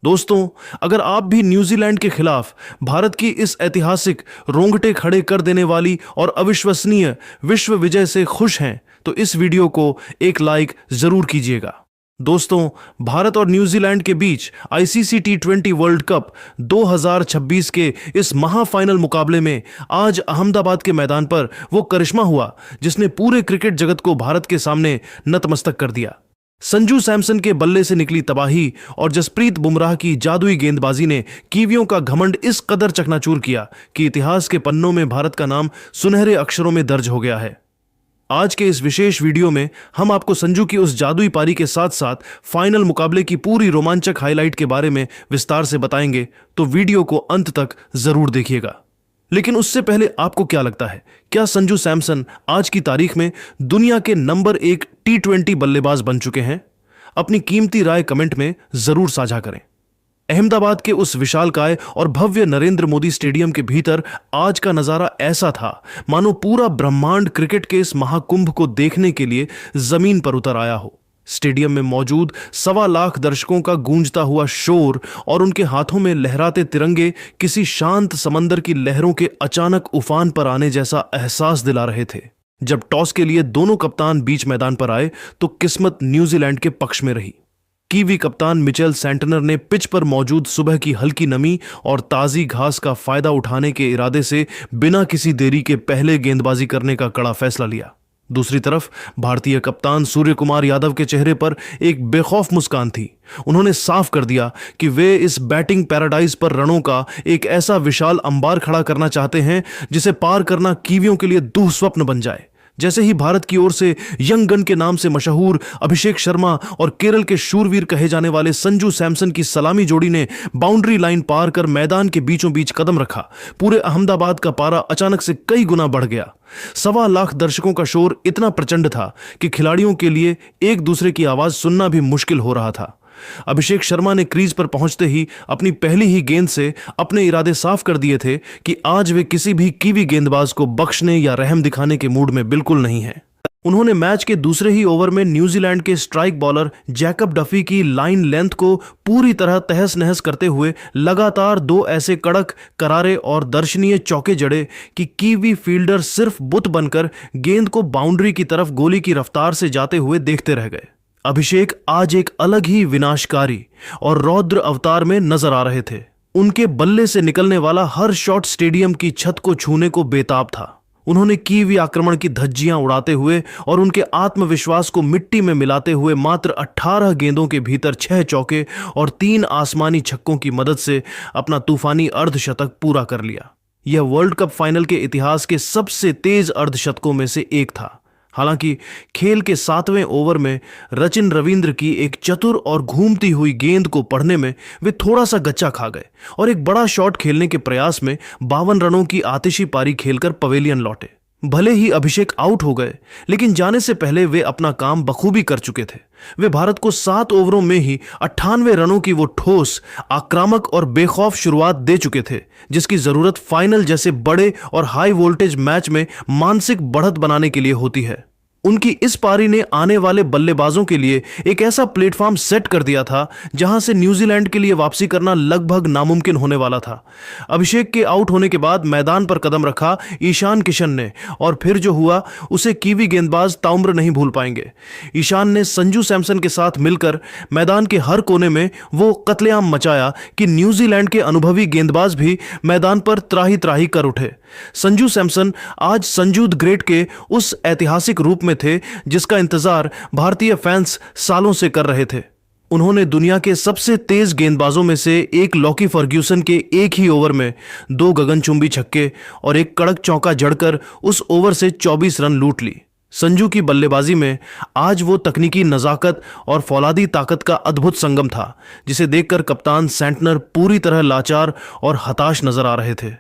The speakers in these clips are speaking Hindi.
दोस्तों, अगर आप भी न्यूजीलैंड के खिलाफ भारत की इस ऐतिहासिक, रोंगटे खड़े कर देने वाली और अविश्वसनीय विश्व विजय से खुश हैं, तो इस वीडियो को एक लाइक जरूर कीजिएगा। दोस्तों, भारत और न्यूजीलैंड के बीच आईसीसी टी20 वर्ल्ड कप 2026 के इस महाफाइनल मुकाबले में आज अहमदाबाद के मैदान पर वो करिश्मा हुआ जिसने पूरे क्रिकेट जगत को भारत के सामने नतमस्तक कर दिया। संजू सैमसन के बल्ले से निकली तबाही और जसप्रीत बुमराह की जादुई गेंदबाजी ने कीवियों का घमंड इस कदर चकनाचूर किया कि इतिहास के पन्नों में भारत का नाम सुनहरे अक्षरों में दर्ज हो गया है। आज के इस विशेष वीडियो में हम आपको संजू की उस जादुई पारी के साथ साथ फाइनल मुकाबले की पूरी रोमांचक हाईलाइट के बारे में विस्तार से बताएंगे, तो वीडियो को अंत तक जरूर देखिएगा। लेकिन उससे पहले आपको क्या लगता है, क्या संजू सैमसन आज की तारीख में दुनिया के नंबर 1 टी20 बल्लेबाज बन चुके हैं? अपनी कीमती राय कमेंट में जरूर साझा करें। अहमदाबाद के उस विशालकाय और भव्य नरेंद्र मोदी स्टेडियम के भीतर आज का नजारा ऐसा था मानो पूरा ब्रह्मांड क्रिकेट के इस महाकुंभ को देखने के लिए जमीन पर उतर आया हो। स्टेडियम में मौजूद 1.25 लाख दर्शकों का गूंजता हुआ शोर और उनके हाथों में लहराते तिरंगे किसी शांत समंदर की लहरों के अचानक उफान पर आने जैसा एहसास दिला रहे थे। जब टॉस के लिए दोनों कप्तान बीच मैदान पर आए तो किस्मत न्यूजीलैंड के पक्ष में रही। कीवी कप्तान मिचेल सेंटनर ने पिच पर मौजूद सुबह की हल्की नमी और ताजी घास का फायदा उठाने के इरादे से बिना किसी देरी के पहले गेंदबाजी करने का कड़ा फैसला लिया। दूसरी तरफ भारतीय कप्तान सूर्य कुमार यादव के चेहरे पर एक बेखौफ मुस्कान थी। उन्होंने साफ कर दिया कि वे इस बैटिंग पैराडाइज पर रनों का एक ऐसा विशाल अंबार खड़ा करना चाहते हैं जिसे पार करना कीवियों के लिए दुःस्वप्न बन जाए। जैसे ही भारत की ओर से यंग गन के नाम से मशहूर अभिषेक शर्मा और केरल के शूरवीर कहे जाने वाले संजू सैमसन की सलामी जोड़ी ने बाउंड्री लाइन पार कर मैदान के बीचों बीच कदम रखा, पूरे अहमदाबाद का पारा अचानक से कई गुना बढ़ गया। 1.25 लाख दर्शकों का शोर इतना प्रचंड था कि खिलाड़ियों के लिए एक दूसरे की आवाज सुनना भी मुश्किल हो रहा था। अभिषेक शर्मा ने क्रीज पर पहुंचते ही अपनी पहली ही गेंद से अपने इरादे साफ कर दिए थे कि आज वे किसी भी कीवी गेंदबाज को बख्शने या रहम दिखाने के मूड में बिल्कुल नहीं हैं। उन्होंने मैच के दूसरे ही ओवर में न्यूजीलैंड के स्ट्राइक बॉलर जैकब डफी की लाइन लेंथ को पूरी तरह तहस नहस करते हुए लगातार 2 ऐसे कड़क, करारे और दर्शनीय चौके जड़े कि कीवी फील्डर सिर्फ बुत बनकर गेंद को बाउंड्री की तरफ गोली की रफ्तार से जाते हुए देखते रह गए। अभिषेक आज एक अलग ही विनाशकारी और रौद्र अवतार में नजर आ रहे थे। उनके बल्ले से निकलने वाला हर शॉट स्टेडियम की छत को छूने को बेताब था। उन्होंने कीवी आक्रमण की धज्जियां उड़ाते हुए और उनके आत्मविश्वास को मिट्टी में मिलाते हुए मात्र 18 गेंदों के भीतर 6 चौके और 3 आसमानी छक्कों की मदद से अपना तूफानी अर्धशतक पूरा कर लिया। यह वर्ल्ड कप फाइनल के इतिहास के सबसे तेज अर्धशतकों में से एक था। हालांकि खेल के 7वें ओवर में रचिन रविंद्र की एक चतुर और घूमती हुई गेंद को पढ़ने में वे थोड़ा सा गच्चा खा गए और एक बड़ा शॉट खेलने के प्रयास में 52 रनों की आतिशी पारी खेलकर पवेलियन लौटे। भले ही अभिषेक आउट हो गए, लेकिन जाने से पहले वे अपना काम बखूबी कर चुके थे। वे भारत को 7 ओवरों में ही 98 रनों की वो ठोस, आक्रामक और बेखौफ शुरुआत दे चुके थे जिसकी जरूरत फाइनल जैसे बड़े और हाई वोल्टेज मैच में मानसिक बढ़त बनाने के लिए होती है। उनकी इस पारी ने आने वाले बल्लेबाजों के लिए एक ऐसा प्लेटफॉर्म सेट कर दिया था जहां से न्यूजीलैंड के लिए वापसी करना लगभग नामुमकिन होने वाला था। अभिषेक के आउट होने के बाद मैदान पर कदम रखा ईशान किशन ने, और फिर जो हुआ उसे कीवी गेंदबाज ताउम्र नहीं भूल पाएंगे। ईशान ने संजू सैमसन के साथ मिलकर मैदान के हर कोने में वो कत्लेआम मचाया कि न्यूजीलैंड के अनुभवी गेंदबाज भी मैदान पर त्राही त्राही कर उठे। संजू सैमसन आज संजू द ग्रेट के उस ऐतिहासिक रूप में थे जिसका इंतजार भारतीय फैंस सालों से कर रहे थे। उन्होंने दुनिया के सबसे तेज गेंदबाजों में से एक लॉकी फर्ग्यूसन के एक ही ओवर में 2 गगनचुंबी छक्के और एक कड़क चौका जड़कर उस ओवर से 24 रन लूट ली। संजू की बल्लेबाजी में आज वो तकनीकी नजाकत और फौलादी ताकत का अद्भुत संगम था जिसे देखकर कप्तान सेंटनर पूरी तरह लाचार और हताश नजर आ रहे थे।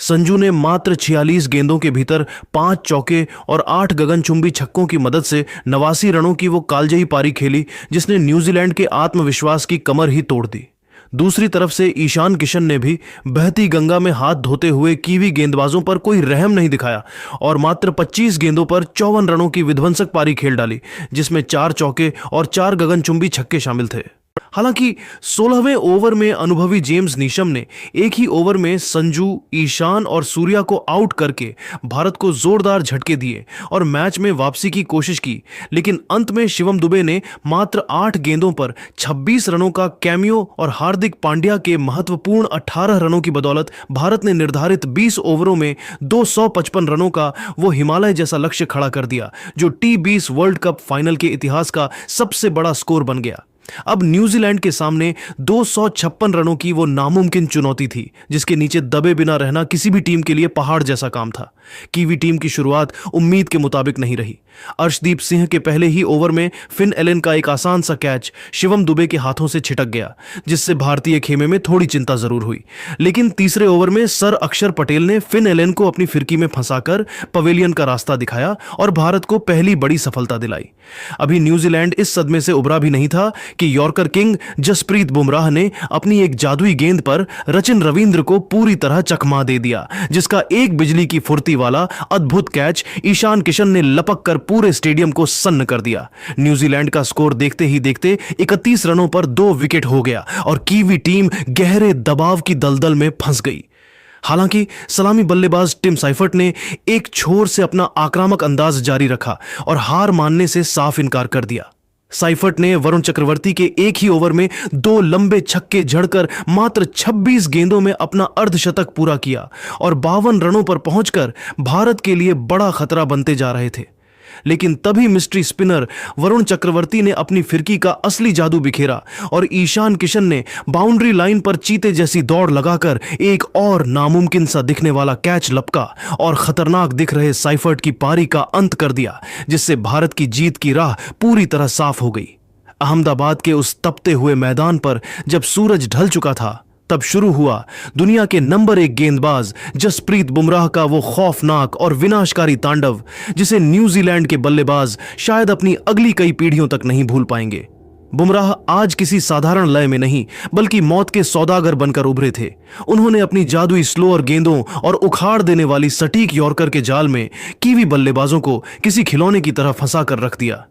संजू ने मात्र 46 गेंदों के भीतर 5 चौके और 8 गगनचुंबी छक्कों की मदद से 89 रनों की वो कालजयी पारी खेली जिसने न्यूजीलैंड के आत्मविश्वास की कमर ही तोड़ दी। दूसरी तरफ से ईशान किशन ने भी बहती गंगा में हाथ धोते हुए कीवी गेंदबाजों पर कोई रहम नहीं दिखाया और मात्र 25 गेंदों पर 54 रनों की विध्वंसक पारी खेल डाली जिसमें 4 चौके और 4 गगनचुंबी छक्के शामिल थे। हालांकि 16वें ओवर में अनुभवी जेम्स नीशम ने एक ही ओवर में संजू, ईशान और सूर्या को आउट करके भारत को जोरदार झटके दिए और मैच में वापसी की कोशिश की, लेकिन अंत में शिवम दुबे ने मात्र 8 गेंदों पर 26 रनों का कैमियो और हार्दिक पांड्या के महत्वपूर्ण 18 रनों की बदौलत भारत ने निर्धारित 20 ओवरों में 255 रनों का वो हिमालय जैसा लक्ष्य खड़ा कर दिया, जो T20 वर्ल्ड कप फाइनल के इतिहास का सबसे बड़ा स्कोर बन गया। अब न्यूजीलैंड के सामने 256 रनों की वो नामुमकिन चुनौती थी, जिसके नीचे दबे बिना रहना किसी भी टीम के लिए पहाड़ जैसा काम था। कीवी टीम की शुरुआत उम्मीद के मुताबिक नहीं रही। अर्शदीप सिंह के पहले ही ओवर में फिन एलन का एक आसान सा कैच शिवम दुबे के हाथों से छिटक गया, जिससे भारतीय खेमे में थोड़ी चिंता जरूर हुई। लेकिन तीसरे ओवर में सर अक्षर पटेल ने फिन एलन को अपनी फिरकी में फंसाकर पवेलियन का रास्ता दिखाया और भारत को पहली बड़ी सफलता दिलाई। अभी न्यूजीलैंड इस सदमे से उबरा भी नहीं था कि यॉर्कर किंग जसप्रीत बुमराह ने अपनी एक जादुई गेंद पर रचिन रविंद्र को पूरी तरह चकमा दे दिया, जिसका एक बिजली की फुर्ती वाला अद्भुत कैच ईशान किशन ने लपक कर पूरे स्टेडियम को सन्न कर दिया। न्यूजीलैंड का स्कोर देखते ही देखते 31 रनों पर 2 विकेट हो गया और कीवी टीम गहरे दबाव की दलदल में फंस गई। हालांकि सलामी बल्लेबाज टिम साइफर्ट ने एक छोर से अपना आक्रामक अंदाज जारी रखा और हार मानने से साफ इनकार कर दिया। साइफर्ट ने वरुण चक्रवर्ती के एक ही ओवर में 2 लंबे छक्के जड़कर मात्र 26 गेंदों में अपना अर्धशतक पूरा किया और 52 रनों पर पहुंचकर भारत के लिए बड़ा खतरा बनते जा रहे थे। लेकिन तभी मिस्ट्री स्पिनर वरुण चक्रवर्ती ने अपनी फिरकी का असली जादू बिखेरा और ईशान किशन ने बाउंड्री लाइन पर चीते जैसी दौड़ लगाकर एक और नामुमकिन सा दिखने वाला कैच लपका और खतरनाक दिख रहे साइफर्ट की पारी का अंत कर दिया, जिससे भारत की जीत की राह पूरी तरह साफ हो गई। अहमदाबाद के उस तपते हुए मैदान पर जब सूरज ढल चुका था, तब शुरू हुआ दुनिया के नंबर 1 गेंदबाज जसप्रीत बुमराह का वो खौफनाक और विनाशकारी तांडव, जिसे न्यूजीलैंड के बल्लेबाज शायद अपनी अगली कई पीढ़ियों तक नहीं भूल पाएंगे। बुमराह आज किसी साधारण लय में नहीं, बल्कि मौत के सौदागर बनकर उभरे थे। उन्होंने अपनी जादुई स्लोअर गेंदों और उखाड़ देने वाली सटीक यॉर्कर के जाल में कीवी बल्लेबाजों को किसी खिलौने की तरह फंसा कर रख दिया।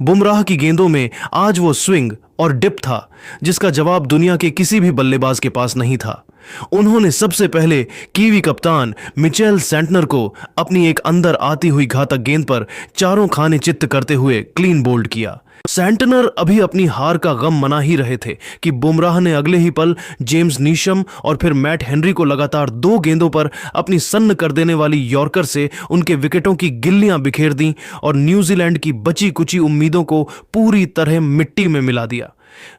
बुमराह की गेंदों में आज वो स्विंग और डिप था, जिसका जवाब दुनिया के किसी भी बल्लेबाज के पास नहीं था। उन्होंने सबसे पहले कीवी कप्तान मिचेल सेंटनर को अपनी एक अंदर आती हुई घातक गेंद पर चारों खाने चित्त करते हुए क्लीन बोल्ड किया। सेंटनर अभी अपनी हार का गम मना ही रहे थे कि बुमराह ने अगले ही पल जेम्स नीशम और फिर मैट हेनरी को लगातार 2 गेंदों पर अपनी सन्न कर देने वाली यॉर्कर से उनके विकेटों की गिल्लियां बिखेर दी और न्यूजीलैंड की बची कुची उम्मीदों को पूरी तरह मिट्टी में मिला दिया।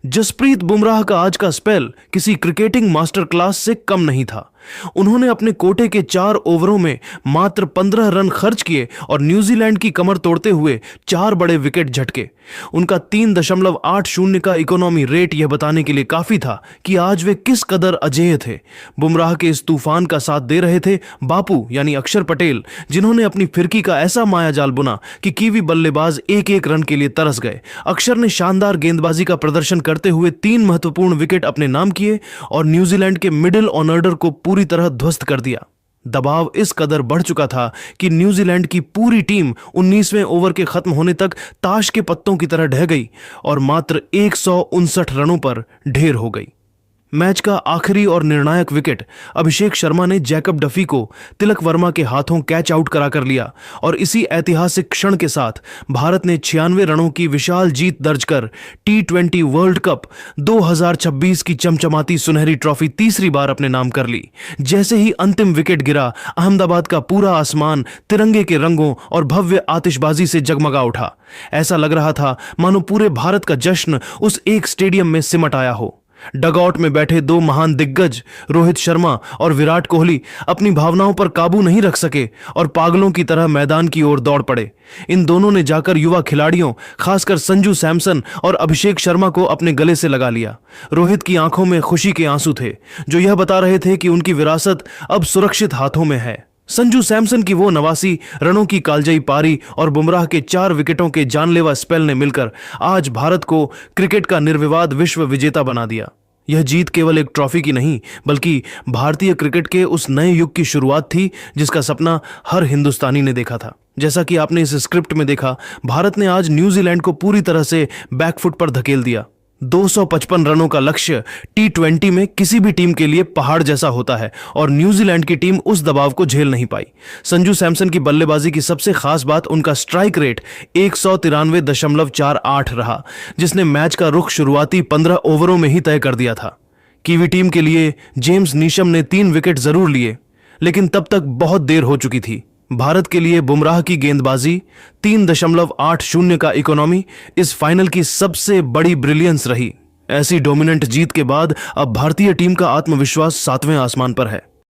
जसप्रीत बुमराह का आज का स्पेल किसी क्रिकेटिंग मास्टर क्लास से कम नहीं था। उन्होंने अपने कोटे के 4 ओवरों में मात्र 15 रन खर्च किए और न्यूजीलैंड की कमर तोड़ते हुए 4 बड़े विकेट झटके। उनका 3.80 का इकोनॉमी रेट यह बताने के लिए काफी था कि आज वे किस कदर अजेय थे। बुमराह के इस तूफान का साथ दे रहे थे बापू यानी अक्षर पटेल, जिन्होंने अपनी फिरकी का ऐसा मायाजाल बुना कि कीवी बल्लेबाज एक रन के लिए तरस गए। अक्षर ने शानदार गेंदबाजी का प्रदर्शन करते हुए 3 महत्वपूर्ण विकेट अपने नाम किए और न्यूजीलैंड के मिडिल ऑर्डर को पूरी तरह ध्वस्त कर दिया। दबाव इस कदर बढ़ चुका था कि न्यूजीलैंड की पूरी टीम 19वें ओवर के खत्म होने तक ताश के पत्तों की तरह ढह गई और मात्र 159 रनों पर ढेर हो गई। मैच का आखिरी और निर्णायक विकेट अभिषेक शर्मा ने जैकब डफी को तिलक वर्मा के हाथों कैच आउट कराकर लिया और इसी ऐतिहासिक क्षण के साथ भारत ने 96 रनों की विशाल जीत दर्ज कर T20 वर्ल्ड कप 2026 की चमचमाती सुनहरी ट्रॉफी तीसरी बार अपने नाम कर ली। जैसे ही अंतिम विकेट गिरा, अहमदाबाद का पूरा आसमान तिरंगे के रंगों और भव्य आतिशबाजी से जगमगा उठा। ऐसा लग रहा था मानो पूरे भारत का जश्न उस एक स्टेडियम में सिमट आया हो। डगआउट में बैठे 2 महान दिग्गज रोहित शर्मा और विराट कोहली अपनी भावनाओं पर काबू नहीं रख सके और पागलों की तरह मैदान की ओर दौड़ पड़े। इन दोनों ने जाकर युवा खिलाड़ियों, खासकर संजू सैमसन और अभिषेक शर्मा को अपने गले से लगा लिया। रोहित की आंखों में खुशी के आंसू थे, जो यह बता रहे थे कि उनकी विरासत अब सुरक्षित हाथों में है। संजू सैमसन की वो 89 रनों की कालजयी पारी और बुमराह के 4 विकेटों के जानलेवा स्पेल ने मिलकर आज भारत को क्रिकेट का निर्विवाद विश्व विजेता बना दिया। यह जीत केवल एक ट्रॉफी की नहीं, बल्कि भारतीय क्रिकेट के उस नए युग की शुरुआत थी जिसका सपना हर हिंदुस्तानी ने देखा था। जैसा कि आपने इस स्क्रिप्ट में देखा, भारत ने आज न्यूजीलैंड को पूरी तरह से बैकफुट पर धकेल दिया। 255 रनों का लक्ष्य T20 में किसी भी टीम के लिए पहाड़ जैसा होता है और न्यूजीलैंड की टीम उस दबाव को झेल नहीं पाई। संजू सैमसन की बल्लेबाजी की सबसे खास बात उनका स्ट्राइक रेट 193.48 रहा, जिसने मैच का रुख शुरुआती 15 ओवरों में ही तय कर दिया था। कीवी टीम के लिए जेम्स नीशम ने 3 विकेट जरूर लिए, लेकिन तब तक बहुत देर हो चुकी थी। भारत के लिए बुमराह की गेंदबाजी 3.80 का इकोनॉमी इस फाइनल की सबसे बड़ी ब्रिलियंस रही। ऐसी डोमिनेंट जीत के बाद अब भारतीय टीम का आत्मविश्वास 7वें आसमान पर है।